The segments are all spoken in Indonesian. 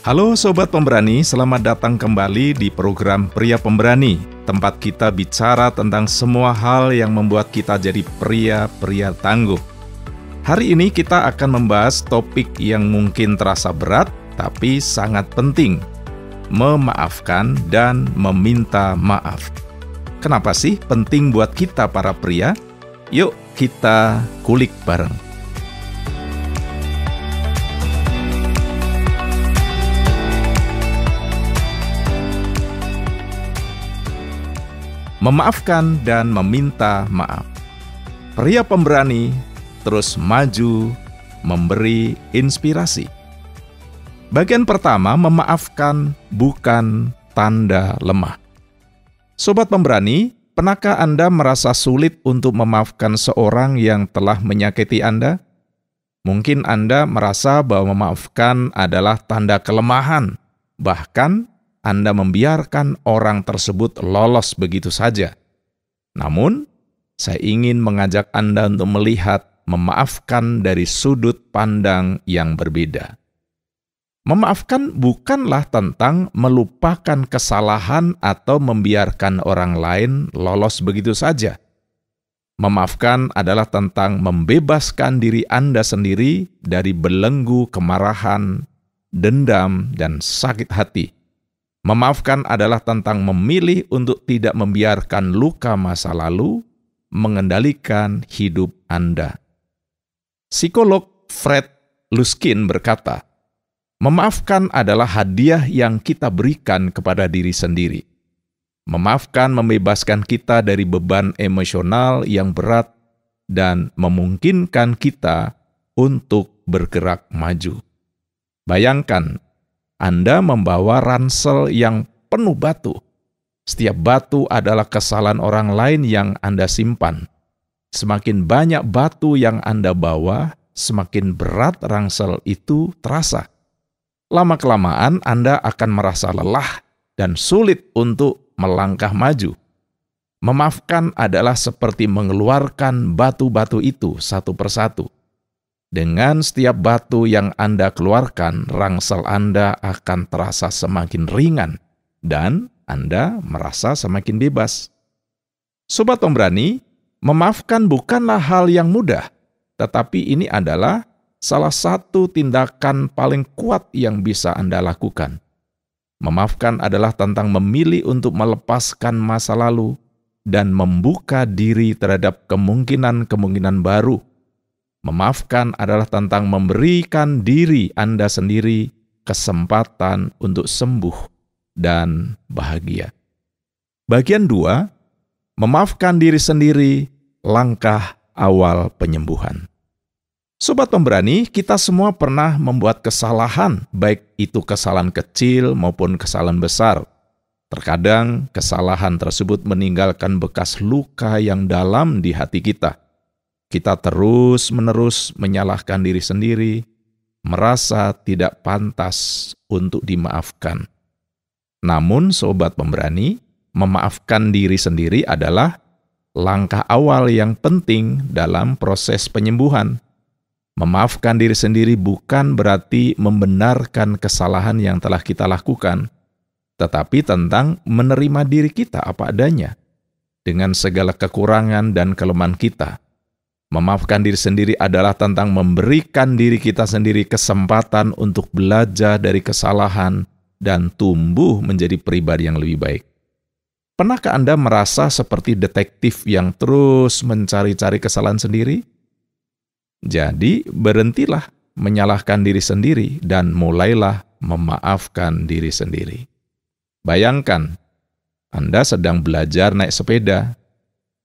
Halo Sobat Pemberani, selamat datang kembali di program Pria Pemberani, tempat kita bicara tentang semua hal yang membuat kita jadi pria-pria tangguh. Hari ini kita akan membahas topik yang mungkin terasa berat, tapi sangat penting, memaafkan dan meminta maaf. Kenapa sih penting buat kita para pria? Yuk kita kulik bareng. Memaafkan dan meminta maaf. Pria pemberani terus maju, memberi inspirasi. Bagian pertama, memaafkan bukan tanda lemah. Sobat pemberani, pernahkah Anda merasa sulit untuk memaafkan seorang yang telah menyakiti Anda? Mungkin Anda merasa bahwa memaafkan adalah tanda kelemahan, bahkan Anda membiarkan orang tersebut lolos begitu saja. Namun, saya ingin mengajak Anda untuk melihat memaafkan dari sudut pandang yang berbeda. Memaafkan bukanlah tentang melupakan kesalahan atau membiarkan orang lain lolos begitu saja. Memaafkan adalah tentang membebaskan diri Anda sendiri dari belenggu kemarahan, dendam, dan sakit hati. Memaafkan adalah tentang memilih untuk tidak membiarkan luka masa lalu mengendalikan hidup Anda. Psikolog Fred Luskin berkata, memaafkan adalah hadiah yang kita berikan kepada diri sendiri. Memaafkan membebaskan kita dari beban emosional yang berat dan memungkinkan kita untuk bergerak maju. Bayangkan, Anda membawa ransel yang penuh batu. Setiap batu adalah kesalahan orang lain yang Anda simpan. Semakin banyak batu yang Anda bawa, semakin berat ransel itu terasa. Lama-kelamaan Anda akan merasa lelah dan sulit untuk melangkah maju. Memaafkan adalah seperti mengeluarkan batu-batu itu satu persatu. Dengan setiap batu yang Anda keluarkan, ransel Anda akan terasa semakin ringan dan Anda merasa semakin bebas. Sobat pemberani, memaafkan bukanlah hal yang mudah, tetapi ini adalah salah satu tindakan paling kuat yang bisa Anda lakukan. Memaafkan adalah tentang memilih untuk melepaskan masa lalu dan membuka diri terhadap kemungkinan-kemungkinan baru. Memaafkan adalah tentang memberikan diri Anda sendiri kesempatan untuk sembuh dan bahagia. Bagian 2, memaafkan diri sendiri, langkah awal penyembuhan. Sobat pemberani, kita semua pernah membuat kesalahan, baik itu kesalahan kecil maupun kesalahan besar. Terkadang kesalahan tersebut meninggalkan bekas luka yang dalam di hati kita. Kita terus-menerus menyalahkan diri sendiri, merasa tidak pantas untuk dimaafkan. Namun, sobat pemberani, memaafkan diri sendiri adalah langkah awal yang penting dalam proses penyembuhan. Memaafkan diri sendiri bukan berarti membenarkan kesalahan yang telah kita lakukan, tetapi tentang menerima diri kita apa adanya, dengan segala kekurangan dan kelemahan kita. Memaafkan diri sendiri adalah tentang memberikan diri kita sendiri kesempatan untuk belajar dari kesalahan dan tumbuh menjadi pribadi yang lebih baik. Pernahkah Anda merasa seperti detektif yang terus mencari-cari kesalahan sendiri? Jadi, berhentilah menyalahkan diri sendiri dan mulailah memaafkan diri sendiri. Bayangkan, Anda sedang belajar naik sepeda.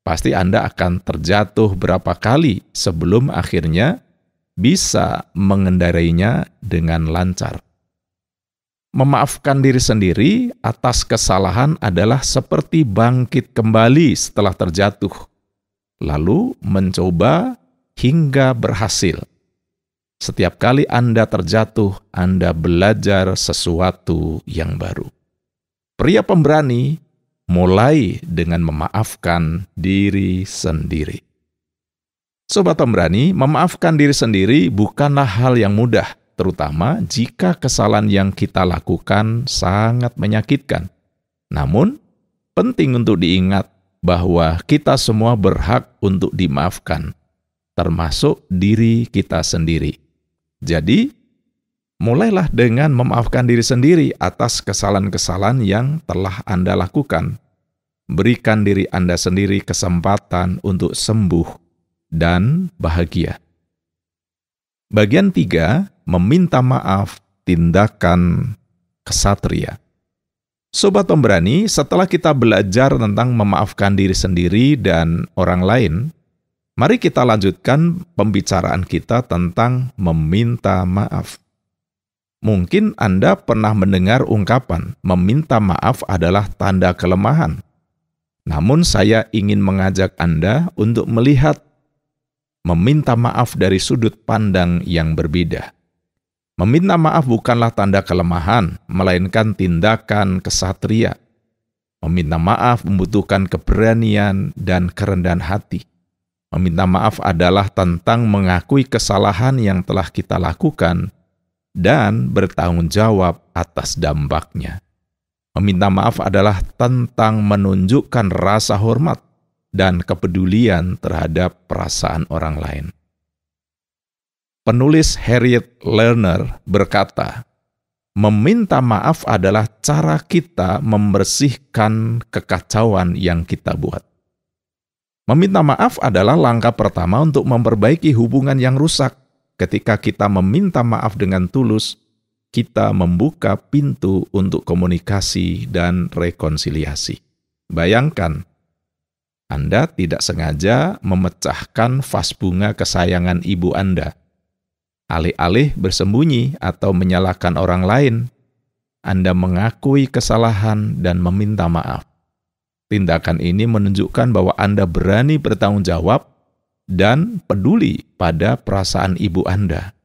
Pasti Anda akan terjatuh berapa kali sebelum akhirnya bisa mengendarainya dengan lancar. Memaafkan diri sendiri atas kesalahan adalah seperti bangkit kembali setelah terjatuh, lalu mencoba hingga berhasil. Setiap kali Anda terjatuh, Anda belajar sesuatu yang baru. Pria pemberani mulai dengan memaafkan diri sendiri. Sobat pemberani, memaafkan diri sendiri bukanlah hal yang mudah, terutama jika kesalahan yang kita lakukan sangat menyakitkan. Namun, penting untuk diingat bahwa kita semua berhak untuk dimaafkan, termasuk diri kita sendiri. Jadi, mulailah dengan memaafkan diri sendiri atas kesalahan-kesalahan yang telah Anda lakukan. Berikan diri Anda sendiri kesempatan untuk sembuh dan bahagia. Bagian 3, meminta maaf, tindakan kesatria. Sobat Pemberani, setelah kita belajar tentang memaafkan diri sendiri dan orang lain, mari kita lanjutkan pembicaraan kita tentang meminta maaf. Mungkin Anda pernah mendengar ungkapan, meminta maaf adalah tanda kelemahan. Namun saya ingin mengajak Anda untuk melihat meminta maaf dari sudut pandang yang berbeda. Meminta maaf bukanlah tanda kelemahan, melainkan tindakan kesatria. Meminta maaf membutuhkan keberanian dan kerendahan hati. Meminta maaf adalah tentang mengakui kesalahan yang telah kita lakukan dan bertanggung jawab atas dampaknya. Meminta maaf adalah tentang menunjukkan rasa hormat dan kepedulian terhadap perasaan orang lain. Penulis Harriet Lerner berkata, meminta maaf adalah cara kita membersihkan kekacauan yang kita buat. Meminta maaf adalah langkah pertama untuk memperbaiki hubungan yang rusak. Ketika kita meminta maaf dengan tulus, kita membuka pintu untuk komunikasi dan rekonsiliasi. Bayangkan, Anda tidak sengaja memecahkan vas bunga kesayangan ibu Anda. Alih-alih bersembunyi atau menyalahkan orang lain, Anda mengakui kesalahan dan meminta maaf. Tindakan ini menunjukkan bahwa Anda berani bertanggung jawab dan peduli pada perasaan ibu Anda.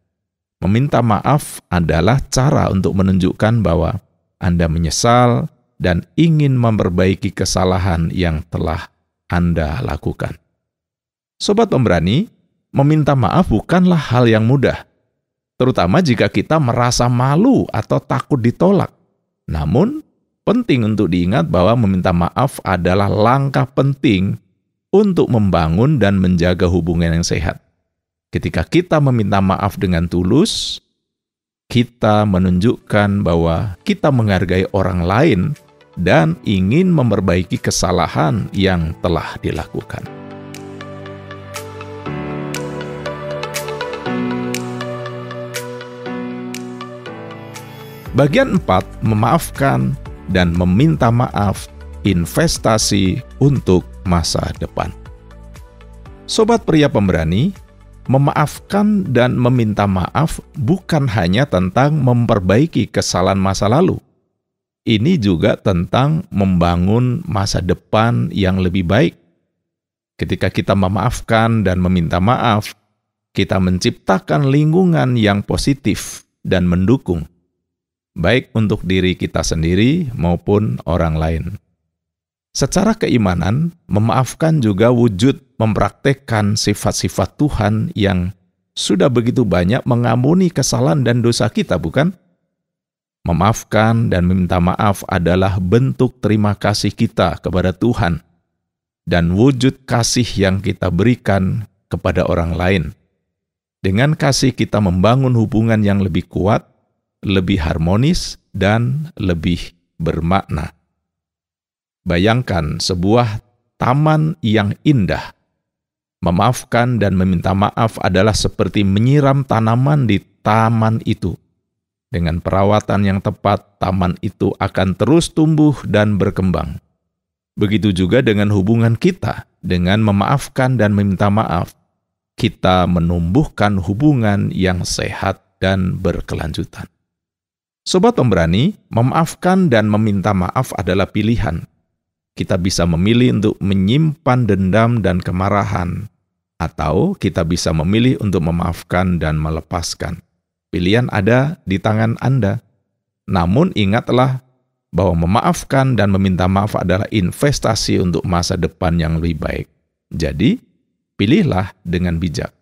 Meminta maaf adalah cara untuk menunjukkan bahwa Anda menyesal dan ingin memperbaiki kesalahan yang telah Anda lakukan. Sobat Pemberani, meminta maaf bukanlah hal yang mudah, terutama jika kita merasa malu atau takut ditolak. Namun, penting untuk diingat bahwa meminta maaf adalah langkah penting untuk membangun dan menjaga hubungan yang sehat. Ketika kita meminta maaf dengan tulus, kita menunjukkan bahwa kita menghargai orang lain dan ingin memperbaiki kesalahan yang telah dilakukan. Bagian 4, memaafkan dan meminta maaf, investasi untuk masa depan. Sobat pria pemberani, memaafkan dan meminta maaf bukan hanya tentang memperbaiki kesalahan masa lalu. Ini juga tentang membangun masa depan yang lebih baik. Ketika kita memaafkan dan meminta maaf, kita menciptakan lingkungan yang positif dan mendukung, baik untuk diri kita sendiri maupun orang lain. Secara keimanan, memaafkan juga wujud mempraktekkan sifat-sifat Tuhan yang sudah begitu banyak mengampuni kesalahan dan dosa kita, bukan? Memaafkan dan meminta maaf adalah bentuk terima kasih kita kepada Tuhan dan wujud kasih yang kita berikan kepada orang lain. Dengan kasih kita membangun hubungan yang lebih kuat, lebih harmonis, dan lebih bermakna. Bayangkan sebuah taman yang indah. Memaafkan dan meminta maaf adalah seperti menyiram tanaman di taman itu. Dengan perawatan yang tepat, taman itu akan terus tumbuh dan berkembang. Begitu juga dengan hubungan kita. Dengan memaafkan dan meminta maaf, kita menumbuhkan hubungan yang sehat dan berkelanjutan. Sobat Pemberani, memaafkan dan meminta maaf adalah pilihan. Kita bisa memilih untuk menyimpan dendam dan kemarahan, atau kita bisa memilih untuk memaafkan dan melepaskan. Pilihan ada di tangan Anda. Namun ingatlah bahwa memaafkan dan meminta maaf adalah investasi untuk masa depan yang lebih baik. Jadi, pilihlah dengan bijak.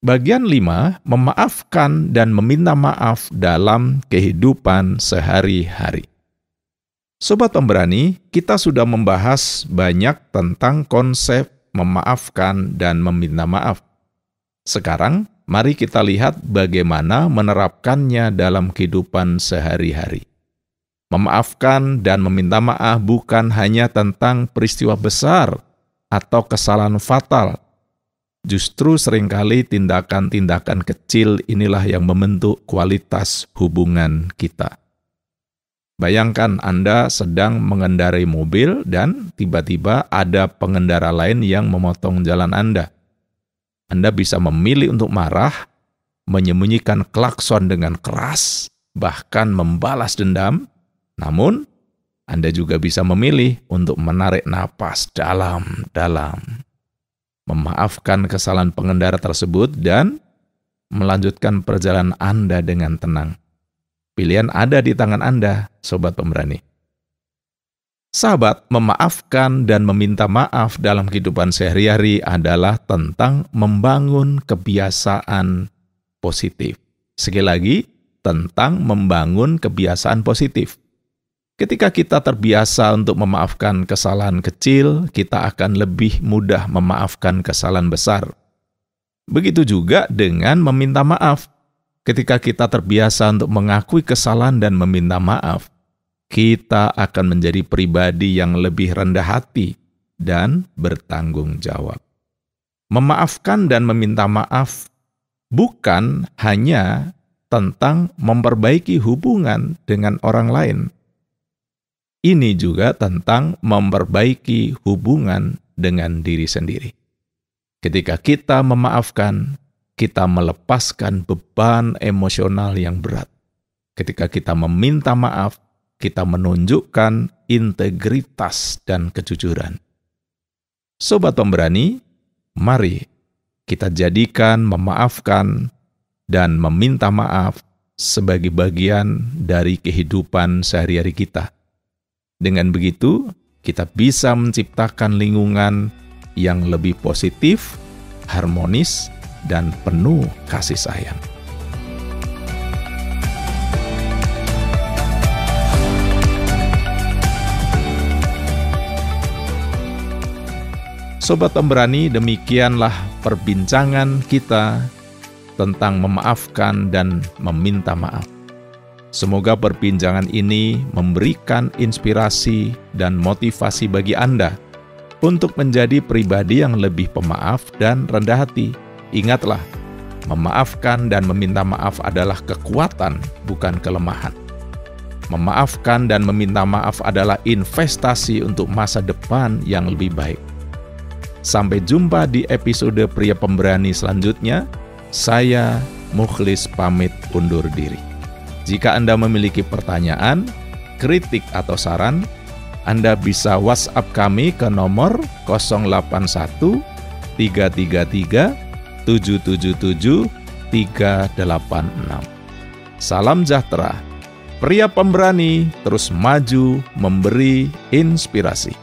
Bagian 5, memaafkan dan meminta maaf dalam kehidupan sehari-hari. Sobat Pemberani, kita sudah membahas banyak tentang konsep memaafkan dan meminta maaf. Sekarang, mari kita lihat bagaimana menerapkannya dalam kehidupan sehari-hari. Memaafkan dan meminta maaf bukan hanya tentang peristiwa besar atau kesalahan fatal. Justru seringkali tindakan-tindakan kecil inilah yang membentuk kualitas hubungan kita. Bayangkan Anda sedang mengendarai mobil dan tiba-tiba ada pengendara lain yang memotong jalan Anda. Anda bisa memilih untuk marah, menyembunyikan klakson dengan keras, bahkan membalas dendam. Namun, Anda juga bisa memilih untuk menarik napas dalam-dalam, memaafkan kesalahan pengendara tersebut dan melanjutkan perjalanan Anda dengan tenang. Pilihan ada di tangan Anda, Sobat Pemberani. Sahabat, memaafkan dan meminta maaf dalam kehidupan sehari-hari adalah tentang membangun kebiasaan positif. Sekali lagi, tentang membangun kebiasaan positif. Ketika kita terbiasa untuk memaafkan kesalahan kecil, kita akan lebih mudah memaafkan kesalahan besar. Begitu juga dengan meminta maaf. Ketika kita terbiasa untuk mengakui kesalahan dan meminta maaf, kita akan menjadi pribadi yang lebih rendah hati dan bertanggung jawab. Memaafkan dan meminta maaf bukan hanya tentang memperbaiki hubungan dengan orang lain. Ini juga tentang memperbaiki hubungan dengan diri sendiri. Ketika kita memaafkan, kita melepaskan beban emosional yang berat. Ketika kita meminta maaf, kita menunjukkan integritas dan kejujuran. Sobat Pemberani, mari kita jadikan memaafkan dan meminta maaf sebagai bagian dari kehidupan sehari-hari kita. Dengan begitu, kita bisa menciptakan lingkungan yang lebih positif, harmonis, dan penuh kasih sayang. Sobat Pemberani, demikianlah perbincangan kita tentang memaafkan dan meminta maaf. Semoga perbincangan ini memberikan inspirasi dan motivasi bagi Anda untuk menjadi pribadi yang lebih pemaaf dan rendah hati. Ingatlah, memaafkan dan meminta maaf adalah kekuatan, bukan kelemahan. Memaafkan dan meminta maaf adalah investasi untuk masa depan yang lebih baik. Sampai jumpa di episode Pria Pemberani selanjutnya. Saya, Mukhlis, pamit undur diri. Jika Anda memiliki pertanyaan, kritik atau saran, Anda bisa WhatsApp kami ke nomor 081 333 777 386. Salam sejahtera. Pria Pemberani terus maju memberi inspirasi.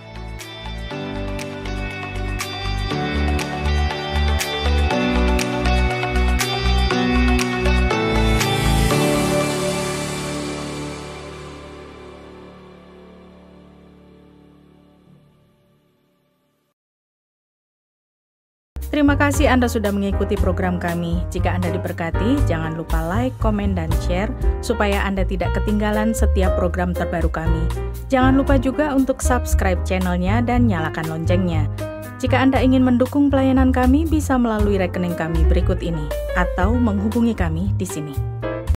Terima kasih Anda sudah mengikuti program kami. Jika Anda diberkati, jangan lupa like, komen, dan share supaya Anda tidak ketinggalan setiap program terbaru kami. Jangan lupa juga untuk subscribe channelnya dan nyalakan loncengnya. Jika Anda ingin mendukung pelayanan kami, bisa melalui rekening kami berikut ini atau menghubungi kami di sini.